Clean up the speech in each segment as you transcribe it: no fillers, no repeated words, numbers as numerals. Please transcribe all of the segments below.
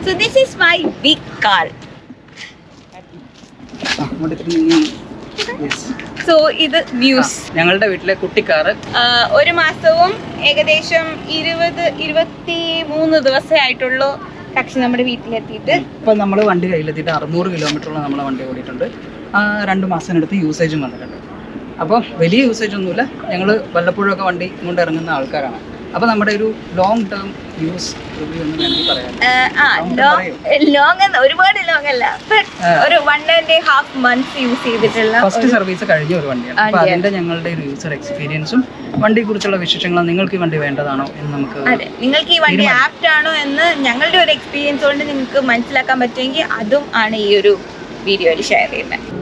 So this is my big car. So ഇത് muse ഞങ്ങളുടെ വീട്ടിലെ കുട്ടിക്കാറ്. ഒരു മാസവും ഏകദേശം 20-23 ദിവസമേ ആയിട്ടുള്ളൂ പക്ഷെ നമ്മുടെ വീട്ടിലെത്തിയിട്ട്. ഇപ്പം നമ്മൾ വണ്ടി കയ്യിലെത്തിയിട്ട് 600 കിലോമീറ്ററോളം നമ്മളെ വണ്ടി ഓടിയിട്ടുണ്ട്. 2 മാസത്തിനടുത്ത് യൂസേജും വന്നിട്ടുണ്ട്. അപ്പോൾ വലിയ യൂസേജ് ഒന്നുമില്ല. ഞങ്ങൾ വല്ലപ്പോഴൊക്കെ വണ്ടി കൊണ്ട് ഇറങ്ങുന്ന ആൾക്കാരാണ്. അപ്പോൾ നമ്മുടെ ഒരു ലോങ് ടേം യൂസ് റിവ്യൂ എന്ന് വേണമെങ്കിൽ പറയാം. ലോങ് ഒരുപാട് ലോങ് അല്ല, ഒരു 1.5 months യൂസ് ചെയ്തിട്ടുള്ള ഫസ്റ്റ് സർവീസ് കഴിഞ്ഞ ഒരു വണ്ടിയാണ്. അപ്പോൾ അതിന്റെ ഞങ്ങളുടെ ഒരു യൂസർ എക്സ്പീരിയൻസും വണ്ടിയെ കുറിച്ചുള്ള വിശേഷങ്ങളും നിങ്ങൾക്ക് ഈ വണ്ടി വേണ്ടതാണോ എന്ന് നമുക്ക്, അതെ, നിങ്ങൾക്ക് ഈ വണ്ടി ആപ്റ്റ് ആണോ എന്ന് ഞങ്ങളുടെ ഒരു എക്സ്പീരിയൻസ് കൊണ്ട് നിങ്ങൾക്ക് മനസ്സിലാക്കാൻ പറ്റുമെങ്കിൽ അതും ആണ് ഈ ഒരു വീഡിയോയിൽ ഷെയർ ചെയ്യുന്നത്.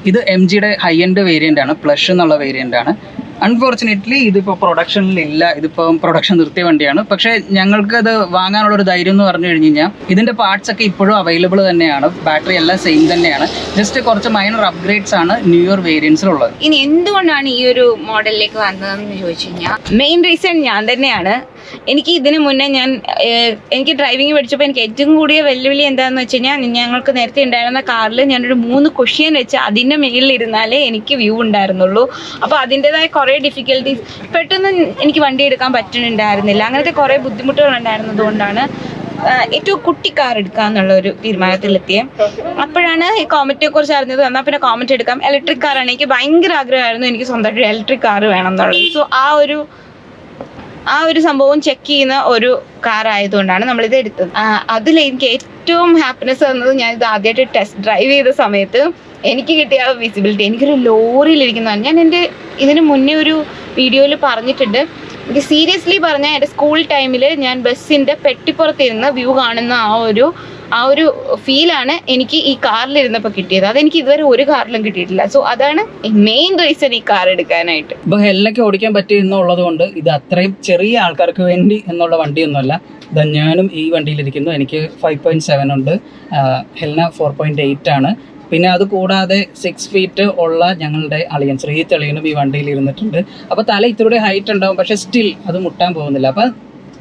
ഇത് MGയുടെ ഹൈ എൻഡ് വേരിയൻ്റ് ആണ്, പ്ലഷ് എന്നുള്ള വേരിയൻ്റ് ആണ്. അൺഫോർച്ചുനേറ്റ്ലി ഇതിപ്പോൾ പ്രൊഡക്ഷനിലില്ല. ഇതിപ്പം പ്രൊഡക്ഷൻ നിർത്തിയ വണ്ടിയാണ്. പക്ഷേ ഞങ്ങൾക്കത് വാങ്ങാനുള്ളൊരു ധൈര്യം എന്ന് പറഞ്ഞു കഴിഞ്ഞ് കഴിഞ്ഞാൽ ഇതിൻ്റെ പാർട്സ് ഒക്കെ ഇപ്പോഴും അവൈലബിൾ തന്നെയാണ്. ബാറ്ററി എല്ലാം സെയിം തന്നെയാണ്. ജസ്റ്റ് കുറച്ച് മൈനർ അപ്ഗ്രേഡ്സ് ആണ് ന്യൂ ഇയർ വേരിയൻസിലുള്ളത്. ഇനി എന്തുകൊണ്ടാണ് ഈ ഒരു മോഡലിലേക്ക് വന്നതെന്ന് ചോദിച്ചു കഴിഞ്ഞാൽ മെയിൻ റീസൺ ഞാൻ തന്നെയാണ്. എനിക്ക് ഇതിന് മുന്നേ എനിക്ക് ഡ്രൈവിംഗ് പഠിച്ചപ്പോൾ എനിക്ക് ഏറ്റവും കൂടിയ വെല്ലുവിളി എന്താണെന്ന് വെച്ച് കഴിഞ്ഞാൽ, ഞങ്ങൾക്ക് നേരത്തെ ഉണ്ടായിരുന്ന കാറിൽ ഞാനൊരു 3 കുഷ്യൻ വെച്ച് അതിൻ്റെ മേളിൽ ഇരുന്നാലേ എനിക്ക് വ്യൂ ഉണ്ടായിരുന്നുള്ളൂ. അപ്പോൾ അതിൻ്റെതായ കുറേ ഡിഫിക്കൽട്ടീസ്, പെട്ടെന്ന് എനിക്ക് വണ്ടി എടുക്കാൻ പറ്റുന്നുണ്ടായിരുന്നില്ല. അങ്ങനത്തെ കുറേ ബുദ്ധിമുട്ടുകൾ ഉണ്ടായിരുന്നത് കൊണ്ടാണ് ഏറ്റവും കുട്ടി കാർ എടുക്കാന്നുള്ള ഒരു തീരുമാനത്തിലെത്തിയത്. അപ്പോഴാണ് ഈ കോമറ്റിനെ കുറിച്ച് അറിഞ്ഞത്. എന്നാൽ പിന്നെ കോമറ്റ് എടുക്കാം, ഇലക്ട്രിക് കാറാണ്. എനിക്ക് ഭയങ്കര ആഗ്രഹമായിരുന്നു എനിക്ക് സ്വന്തമായിട്ട് ഇലക്ട്രിക് കാർ വേണം എന്നുള്ളത്. സോ ആ ഒരു സംഭവം ചെക്ക് ചെയ്യുന്ന ഒരു കാർ ആയതുകൊണ്ടാണ് നമ്മളിത് എടുത്തത്. അതിൽ എനിക്ക് ഏറ്റവും ഹാപ്പിനെസ് തന്നത് ഞാനിത് ആദ്യമായിട്ട് ടെസ്റ്റ് ഡ്രൈവ് ചെയ്ത സമയത്ത് എനിക്ക് കിട്ടിയ വിസിബിലിറ്റി. എനിക്കൊരു ലോറിയിലിരിക്കുന്നതാണ്. ഞാൻ ഇതിന് മുന്നേ ഒരു വീഡിയോയിൽ പറഞ്ഞിട്ടുണ്ട്. എനിക്ക് സീരിയസ്ലി പറഞ്ഞാൽ എൻ്റെ സ്കൂൾ ടൈമിൽ ഞാൻ ബസ്സിൻ്റെ പെട്ടിപ്പുറത്തിരുന്ന് വ്യൂ കാണുന്ന ആ ഒരു ഫീലാണ് എനിക്ക് ഈ കാറിലിരുന്നപ്പോൾ കിട്ടിയത്. അതെനിക്ക് ഇതുവരെ ഒരു കാറിലും കിട്ടിയിട്ടില്ല. സോ അതാണ് മെയിൻ റീസൺ ഈ കാർ എടുക്കാനായിട്ട്. ഇപ്പോൾ ഹെലിനൊക്കെ ഓടിക്കാൻ പറ്റും എന്നുള്ളത് കൊണ്ട് ഇത് അത്രയും ചെറിയ ആൾക്കാർക്ക് വേണ്ടി എന്നുള്ള വണ്ടിയൊന്നുമല്ല. ഇതാ ഞാനും ഈ വണ്ടിയിലിരിക്കുന്നു. എനിക്ക് 5.7 ഉണ്ട്, ഹെലിന 4.8 ആണ്. പിന്നെ അത് കൂടാതെ 6 feet ഉള്ള ഞങ്ങളുടെ അളിയൻ ശ്രീജിത്ത് അളിയനും ഈ വണ്ടിയിൽ ഇരുന്നിട്ടുണ്ട്. അപ്പോൾ തല ഇത്തിരി ഹൈറ്റ് ഉണ്ടാവും, പക്ഷേ സ്റ്റിൽ അത് മുട്ടാൻ പോകുന്നില്ല. അപ്പോൾ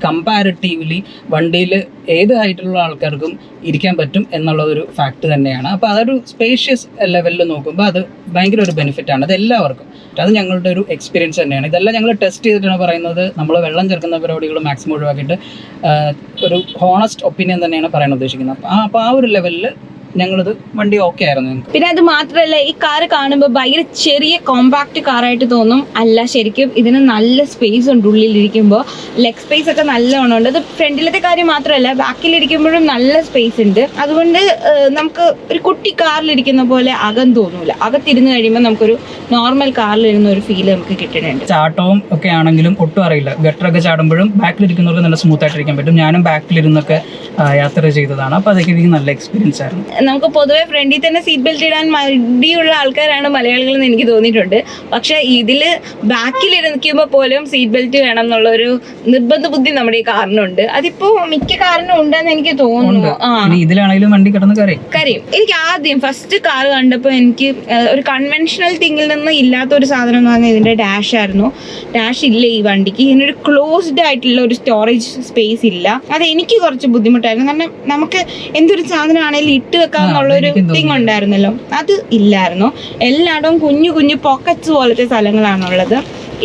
കമ്പാരിറ്റീവ്ലി വണ്ടിയിൽ ഏത് ഹൈറ്റിലുള്ള ആൾക്കാർക്കും ഇരിക്കാൻ പറ്റും എന്നുള്ളതൊരു ഫാക്ട് തന്നെയാണ്. അപ്പോൾ അതൊരു സ്പേഷ്യസ് ലെവലിൽ നോക്കുമ്പോൾ അത് ഭയങ്കര ഒരു ബെനിഫിറ്റാണ്. അത് എല്ലാവർക്കും, അത് ഞങ്ങളുടെ ഒരു എക്സ്പീരിയൻസ് തന്നെയാണ്. ഇതെല്ലാം ഞങ്ങൾ ടെസ്റ്റ് ചെയ്തിട്ടാണ് പറയുന്നത്. നമ്മൾ വെള്ളം ചേർക്കുന്ന പരിപാടികൾ മാക്സിമം ഒഴിവാക്കിയിട്ട് ഒരു ഹോണസ്റ്റ് ഒപ്പീനിയൻ തന്നെയാണ് പറയാൻ ഉദ്ദേശിക്കുന്നത്. അപ്പോൾ ആ ഒരു ലെവലിൽ ഞങ്ങളത് വണ്ടി ഓക്കെ ആയിരുന്നു. പിന്നെ അത് മാത്രമല്ല, ഈ കാർ കാണുമ്പോൾ ഭയങ്കര ചെറിയ കോമ്പാക്ട് കാറായിട്ട് തോന്നും. അല്ല, ശരിക്കും ഇതിന് നല്ല സ്പേസ് ഉണ്ട്. ഉള്ളിലിരിക്കുമ്പോൾ ലെഗ് സ്പേസ് ഒക്കെ നല്ലോണം ഉണ്ട്. അത് ഫ്രണ്ടിലത്തെ കാര്യം മാത്രമല്ല, ബാക്കിലിരിക്കുമ്പോഴും നല്ല സ്പേസ് ഉണ്ട്. അതുകൊണ്ട് നമുക്ക് ഒരു കുട്ടി കാറിലിരിക്കുന്ന പോലെ അകം തോന്നൂല. അകത്തിരുന്ന് കഴിയുമ്പോൾ നമുക്കൊരു നോർമൽ കാറിലിരുന്ന ഒരു ഫീൽ നമുക്ക് കിട്ടുന്നുണ്ട്. ചാട്ടവും ഒക്കെ ആണെങ്കിലും ഒട്ടും അറിയില്ല. ഗട്ടറൊക്കെ ചാടുമ്പോഴും ബാക്കിലിരിക്കുന്നവർക്ക് നല്ല സ്മൂത്ത് ആയിട്ടിരിക്കാൻ പറ്റും. ഞാനും ബാക്കിലിരുന്നൊക്കെ യാത്ര ചെയ്തതാണ്. അപ്പോൾ അതൊക്കെ എനിക്ക് നല്ല എക്സ്പീരിയൻസ് ആയിരുന്നു. നമുക്ക് പൊതുവെ ഫ്രണ്ടിൽ തന്നെ സീറ്റ് ബെൽറ്റ് ഇടാൻ മടിയുള്ള ആൾക്കാരാണ് മലയാളികൾ എന്ന് എനിക്ക് തോന്നിയിട്ടുണ്ട്. പക്ഷെ ഇതിൽ ബാക്കിലിരിക്കുമ്പോൾ പോലും സീറ്റ് ബെൽറ്റ് വേണം എന്നുള്ളൊരു നിർബന്ധ ബുദ്ധി നമ്മുടെ ഈ കാറിനുണ്ട്. അതിപ്പോ മിക്ക കാറിനും ഉണ്ടെന്ന് എനിക്ക് തോന്നുന്നു. ഇതിലാണെങ്കിലും വണ്ടി കിടന്ന് കരയും. എനിക്ക് ആദ്യം ഫസ്റ്റ് കാർ കണ്ടപ്പോൾ എനിക്ക് ഒരു കൺവെൻഷണൽ തിങ്ങിൽ നിന്ന് ഇല്ലാത്ത ഒരു സാധനം എന്ന് പറഞ്ഞാൽ ഇതിന്റെ ഡാഷ് ആയിരുന്നു. ഡാഷ് ഇല്ല ഈ വണ്ടിക്ക്. ഇതിനൊരു ക്ലോസ്ഡ് ആയിട്ടുള്ള ഒരു സ്റ്റോറേജ് സ്പേസ് ഇല്ല. അത് എനിക്ക് കുറച്ച് ബുദ്ധിമുട്ടായിരുന്നു. കാരണം നമുക്ക് എന്തൊരു സാധനം ആണെങ്കിലും ഇട്ട് വെക്കാന്നുള്ളൊരു തിങ് ഉണ്ടായിരുന്നല്ലോ, അത് ഇല്ലായിരുന്നു. എല്ലായിടവും കുഞ്ഞു കുഞ്ഞു പോക്കറ്റ്സ് പോലത്തെ സ്ഥലങ്ങളാണുള്ളത്.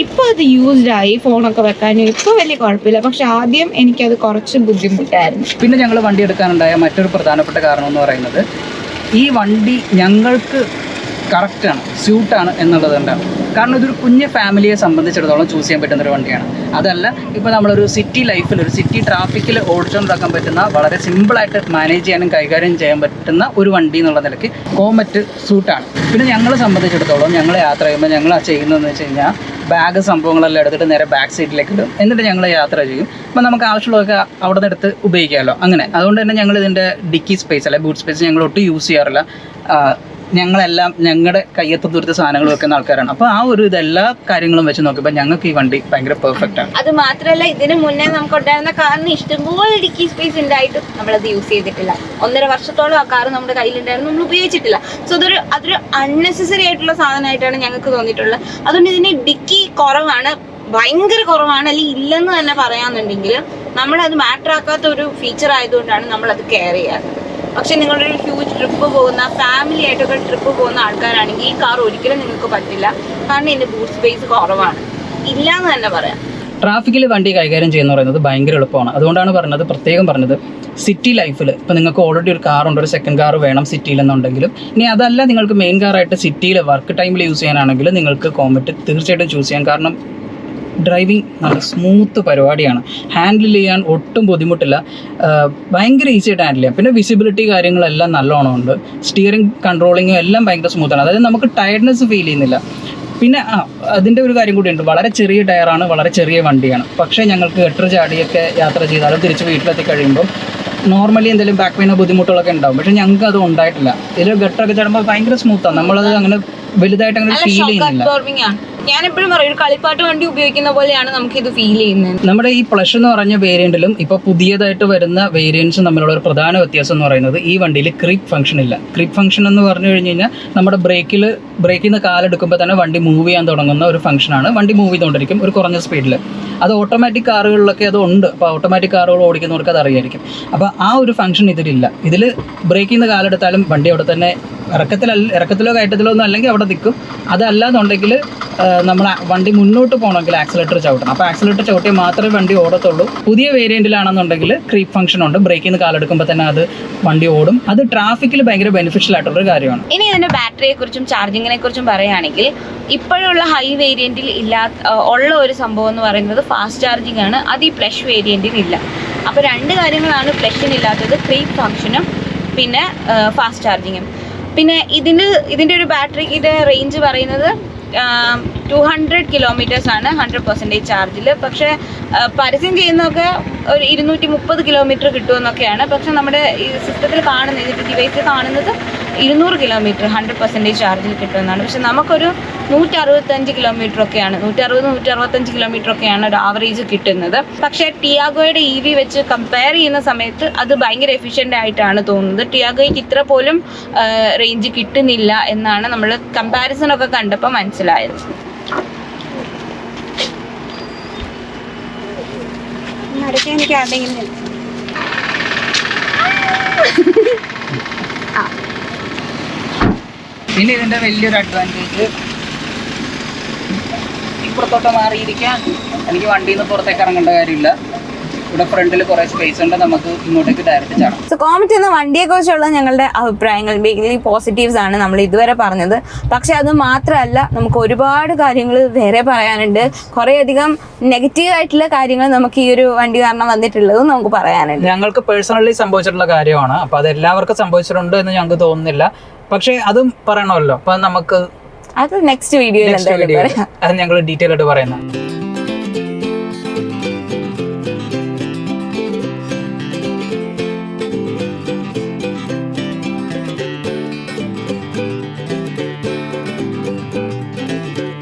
ഇപ്പോൾ അത് യൂസ്ഡ് ആയി, ഫോണൊക്കെ വെക്കാനും ഇപ്പോൾ വലിയ കുഴപ്പമില്ല. പക്ഷെ ആദ്യം എനിക്കത് കുറച്ച് ബുദ്ധിമുട്ടായിരുന്നു. പിന്നെ ഞങ്ങൾ വണ്ടി എടുക്കാനുണ്ടായ മറ്റൊരു പ്രധാനപ്പെട്ട കാരണം എന്ന് പറയുന്നത്, ഈ വണ്ടി ഞങ്ങൾക്ക് കറക്റ്റാണ്, സ്യൂട്ടാണ് എന്നുള്ളത് കൊണ്ടാണ്. കാരണം ഇതൊരു കുഞ്ഞ് ഫാമിലിയെ സംബന്ധിച്ചിടത്തോളം ചൂസ് ചെയ്യാൻ പറ്റുന്നൊരു വണ്ടിയാണ്. അതല്ല, ഇപ്പോൾ നമ്മളൊരു സിറ്റി ലൈഫിൽ, ഒരു സിറ്റി ട്രാഫിക്കിൽ ഓടിച്ചുകൊണ്ടിരിക്കാൻ പറ്റുന്ന, വളരെ സിമ്പിളായിട്ട് മാനേജ് ചെയ്യാനും കൈകാര്യം ചെയ്യാൻ പറ്റുന്ന ഒരു വണ്ടി എന്നുള്ള നിലയ്ക്ക് കോമറ്റ് സൂട്ടാണ്. പിന്നെ ഞങ്ങളെ സംബന്ധിച്ചിടത്തോളം ഞങ്ങൾ യാത്ര ചെയ്യുമ്പോൾ ഞങ്ങൾ ചെയ്യുന്നതെന്ന് വെച്ച് കഴിഞ്ഞാൽ ബാഗ് സംഭവങ്ങളെല്ലാം എടുത്തിട്ട് നേരെ ബാക്ക് സീറ്റിലേക്ക് ഇടും. എന്നിട്ട് ഞങ്ങൾ യാത്ര ചെയ്യും. അപ്പോൾ നമുക്ക് ആവശ്യമുള്ളതൊക്കെ അവിടെ നിന്ന് എടുത്ത് ഉപയോഗിക്കാമല്ലോ. അങ്ങനെ അതുകൊണ്ട് തന്നെ ഞങ്ങൾ ഇതിൻ്റെ ഡിക്കി സ്പേസ് അല്ലെ ബൂട്ട് സ്പേസ് ഞങ്ങൾ ഒട്ടും യൂസ് ചെയ്യാറില്ല. ഞങ്ങളെല്ലാം ഞങ്ങളുടെ കയ്യെത്ത് ദൂരത്തെ സാധനങ്ങൾ വെക്കുന്ന ആൾക്കാരാണ്. അപ്പോൾ ആ ഒരു ഇതെല്ലാ കാര്യങ്ങളും വെച്ച് നോക്കുമ്പോൾ ഞങ്ങൾക്ക് ഈ വണ്ടി ഭയങ്കര പെർഫെക്റ്റ് ആണ്. അത് മാത്രമല്ല, ഇതിന് മുന്നേ നമുക്ക് ഉണ്ടായിരുന്ന കാറിന് ഇഷ്ടംപോലെ ഡിക്കി സ്പേസ് ഉണ്ടായിട്ടും നമ്മളത് യൂസ് ചെയ്തിട്ടില്ല. 1.5 വർഷത്തോളം ആ കാർ നമ്മുടെ കയ്യിലുണ്ടായിരുന്നു, നമ്മൾ ഉപയോഗിച്ചിട്ടില്ല. സോ അതൊരു അൺനെസസറി ആയിട്ടുള്ള സാധനമായിട്ടാണ് ഞങ്ങൾക്ക് തോന്നിയിട്ടുള്ളത്. അതുകൊണ്ട് ഇതിന് ഡിക്കി കുറവാണ്, ഭയങ്കര കുറവാണ്, അല്ലെങ്കിൽ ഇല്ലെന്ന് തന്നെ പറയാന്നുണ്ടെങ്കിൽ നമ്മളത് മാറ്റർ ആക്കാത്ത ഒരു ഫീച്ചർ ആയതുകൊണ്ടാണ് നമ്മളത് കെയർ ചെയ്യാറുള്ളത്. പക്ഷെ നിങ്ങളുടെ ഒരു ഹ്യൂജ് ട്രിപ്പ് പോകുന്ന, ഫാമിലി ആയിട്ടൊക്കെ ട്രിപ്പ് പോകുന്ന ആൾക്കാരാണെങ്കിൽ ഈ കാർ ഒരിക്കലും നിങ്ങൾക്ക് പറ്റില്ല. കാരണം ഇതിന്റെ ബൂട്ട് സ്പേസ് കുറവാണ്, ഇല്ല എന്ന് തന്നെ പറയാം. ട്രാഫിക്കിൽ വണ്ടി കൈകാര്യം ചെയ്യുന്ന പറയുന്നത് ഭയങ്കര എളുപ്പമാണ്. അതുകൊണ്ടാണ് പറഞ്ഞത്, പ്രത്യേകം പറഞ്ഞത്, സിറ്റി ലൈഫിൽ ഇപ്പോൾ നിങ്ങൾക്ക് ഓൾറെഡി ഒരു കാറുണ്ട്, ഒരു സെക്കൻഡ് കാർ വേണം സിറ്റിയിലെന്നുണ്ടെങ്കിലും, ഇനി അതല്ല നിങ്ങൾക്ക് മെയിൻ കാറായിട്ട് സിറ്റിയിൽ വർക്ക് ടൈമിൽ യൂസ് ചെയ്യാനാണെങ്കിൽ നിങ്ങൾക്ക് കോമറ്റ് തീർച്ചയായിട്ടും ചൂസ് ചെയ്യാം. കാരണം ഡ്രൈവിംഗ് നല്ല സ്മൂത്ത് പരിപാടിയാണ്, ഹാൻഡിൽ ചെയ്യാൻ ഒട്ടും ബുദ്ധിമുട്ടില്ല, ഭയങ്കര ഈസി ആയിട്ട് ഹാൻഡിൽ ചെയ്യാം. പിന്നെ വിസിബിലിറ്റി കാര്യങ്ങളെല്ലാം നല്ലോണം ഉണ്ട്, സ്റ്റിയറിംഗ് കൺട്രോളിങ്ങും എല്ലാം ഭയങ്കര സ്മൂത്താണ്. അതായത് നമുക്ക് ടയർഡ്നെസ് ഫീൽ ചെയ്യുന്നില്ല. പിന്നെ അതിൻ്റെ ഒരു കാര്യം കൂടിയുണ്ട്, വളരെ ചെറിയ ടയറാണ്, വളരെ ചെറിയ വണ്ടിയാണ്. പക്ഷേ ഞങ്ങൾക്ക് ഗട്ടർ ചാടിയൊക്കെ യാത്ര ചെയ്താലും തിരിച്ച് വീട്ടിലെത്തി കഴിയുമ്പോൾ നോർമലി എന്തെങ്കിലും ബാക്ക് പെയിനോ ബുദ്ധിമുട്ടുകളൊക്കെ ഉണ്ടാവും. പക്ഷേ ഞങ്ങൾക്ക് അത് ഉണ്ടായിട്ടില്ല. ഇതിൽ ഗട്ടറൊക്കെ ചാടുമ്പോൾ ഭയങ്കര സ്മൂത്താണ്, നമ്മളത് അങ്ങനെ വലുതായിട്ട് അങ്ങനെ ഫീൽ ചെയ്യുന്നില്ല. ഞാൻ എപ്പോഴും പറയും, ഒരു കളിപ്പാട്ട് വണ്ടി ഉപയോഗിക്കുന്ന പോലെയാണ് നമുക്ക് ഇത് ഫീൽ ചെയ്യുന്നത്. നമ്മുടെ ഈ പ്ലഷ് എന്ന് പറഞ്ഞ വേരിയന്റിലും ഇപ്പോൾ പുതിയതായിട്ട് വരുന്ന വേരിയൻസും തമ്മിലുള്ള ഒരു പ്രധാന വ്യത്യാസം എന്ന് പറയുന്നത് ഈ വണ്ടിയിൽ ക്രീപ്പ് ഫംഗ്ഷൻ ഇല്ല. ക്രീപ്പ് ഫംഗ്ഷൻ എന്ന് പറഞ്ഞു കഴിഞ്ഞ് കഴിഞ്ഞാൽ നമ്മുടെ ബ്രേക്കിൽ നിന്ന് കാലെടുക്കുമ്പോൾ തന്നെ വണ്ടി മൂവ് ചെയ്യാൻ തുടങ്ങുന്ന ഒരു ഫംഗ്ഷനാണ്. വണ്ടി മൂവ് ചെയ്തുകൊണ്ടിരിക്കും ഒരു കുറഞ്ഞ സ്പീഡിൽ. അത് ഓട്ടോമാറ്റിക് കാറുകളിലൊക്കെ അത് ഉണ്ട്. അപ്പോൾ ഓട്ടോമാറ്റിക് കാറുകൾ ഓടിക്കുന്നവർക്ക് അത് അറിയായിരിക്കും. അപ്പോൾ ആ ഒരു ഫംഗ്ഷൻ ഇതിലില്ല. ഇതിൽ ബ്രേക്കിൽ നിന്ന് കാലെടുത്താലും വണ്ടി അവിടെ തന്നെ ഇറക്കത്തിലോ കയറ്റത്തിലോ ഒന്നും അല്ലെങ്കിൽ അവിടെ നിൽക്കും. അതല്ലാന്നുണ്ടെങ്കിൽ നമ്മൾ വണ്ടി മുന്നോട്ട് പോകണമെങ്കിൽ ആക്സിലേറ്റർ ചവിട്ടണം. അപ്പോൾ ആക്സിലേറ്റർ ചവിട്ടിയാൽ മാത്രമേ വണ്ടി ഓടത്തുള്ളൂ. പുതിയ വേരിയൻറ്റിലാണെന്നുണ്ടെങ്കിൽ ക്രീപ്പ് ഫംഗ്ഷൻ ഉണ്ട്, ബ്രേക്കിൽ നിന്ന് കാലെടുക്കുമ്പോൾ തന്നെ അത് വണ്ടി ഓടും. അത് ട്രാഫിക്കിൽ ഭയങ്കര ബെനിഫിഷ്യൽ ആയിട്ടുള്ളൊരു കാര്യമാണ്. ഇനി ഇതിൻ്റെ ബാറ്ററിയെ കുറിച്ചും ചാർജിങ്ങിനെ കുറിച്ചും പറയുകയാണെങ്കിൽ, ഇപ്പോഴുള്ള ഹൈ വേരിയൻറ്റിൽ ഉള്ള ഒരു സംഭവം എന്ന് പറയുന്നത് ഫാസ്റ്റ് ചാർജിങ് ആണ്. അത് ഈ പ്ലഷ് വേരിയൻറ്റിന് ഇല്ല. അപ്പോൾ രണ്ട് കാര്യങ്ങളാണ് പ്ലഷിനില്ലാത്തത്, ക്രീപ്പ് ഫംഗ്ഷനും പിന്നെ ഫാസ്റ്റ് ചാർജിങ്ങും. പിന്നെ ഇതിൻ്റെ ഒരു ബാറ്ററിക്ക് റേഞ്ച് പറയുന്നത് 200 കിലോമീറ്റേഴ്സ് ആണ് 100% ചാർജിൽ. പക്ഷേ പരസ്യം ചെയ്യുന്നതൊക്കെ ഒരു 230 കിലോമീറ്റർ കിട്ടുമെന്നൊക്കെയാണ്. പക്ഷെ നമ്മുടെ ഈ സിസ്റ്റത്തിൽ കാണുന്നത്, ഇതിൻ്റെ ഡിവൈസിൽ കാണുന്നത് 200 കിലോമീറ്റർ 100% ചാർജിൽ കിട്ടുമെന്നാണ്. പക്ഷെ നമുക്കൊരു 165 കിലോമീറ്റർ ഒക്കെയാണ്, 160-165 കിലോമീറ്റർ ഒക്കെയാണ് ഒരു ആവറേജ് കിട്ടുന്നത്. പക്ഷേ ടിയാഗോയുടെ EV വെച്ച് കമ്പയർ ചെയ്യുന്ന സമയത്ത് അത് ഭയങ്കര എഫിഷ്യൻ്റ് ആയിട്ടാണ് തോന്നുന്നത്. ടിയാഗോയ്ക്ക് ഇത്ര പോലും റേഞ്ച് കിട്ടുന്നില്ല എന്നാണ് നമ്മൾ കമ്പാരിസണൊക്കെ കണ്ടപ്പോൾ മനസ്സിലായത്. എനിക്ക് ആരുടെങ്കിലും പിന്നെ ഇതിൻ്റെ വലിയൊരു അഡ്വാൻറ്റേജ്, ഇപ്പുറത്തോട്ട് മാറിയിരിക്കാൻ എനിക്ക് വണ്ടിയിൽ നിന്ന് പുറത്തേക്ക് ഇറങ്ങേണ്ട കാര്യമില്ല. ഇവിടെ ഫ്രണ്ടിൽ കുറേ സ്പേസ് ഉണ്ട്, നമുക്ക് ഇങ്ങോട്ടേക്ക് ഡയറക്റ്റ് ചാടാം. സോ കോമറ്റ് എന്ന വണ്ടിയെക്കുറിച്ചുള്ള ഞങ്ങളുടെ അഭിപ്രായങ്ങൾ ബേസിക്കലി പോസിറ്റീവ്സ് ആണ് നമ്മൾ ഇതുവരെ പറഞ്ഞത്. പക്ഷെ അത് മാത്രമല്ല, നമുക്ക് ഒരുപാട് കാര്യങ്ങൾ വേറെ പറയാനുണ്ട്. കുറേയധികം നെഗറ്റീവ് ആയിട്ടുള്ള കാര്യങ്ങൾ നമുക്ക് ഈ ഒരു വണ്ടി കാരണം വന്നിട്ടുള്ളതും നമുക്ക് പറയാനുണ്ട്. ഞങ്ങൾക്ക് പേഴ്സണലി സംഭവിച്ചിട്ടുള്ള കാര്യമാണ്. അപ്പോൾ അത് എല്ലാവർക്കും സംഭവിച്ചിട്ടുണ്ട് എന്ന് ഞങ്ങൾക്ക് തോന്നുന്നില്ല. പക്ഷേ അതും പറയണമല്ലോ. അപ്പം നമുക്ക് അത് നെക്സ്റ്റ് വീഡിയോയിൽ എന്തായാലും പറയാം. അത് ഞങ്ങൾ ഡീറ്റെയിൽ ആയിട്ട് പറയുന്നത്.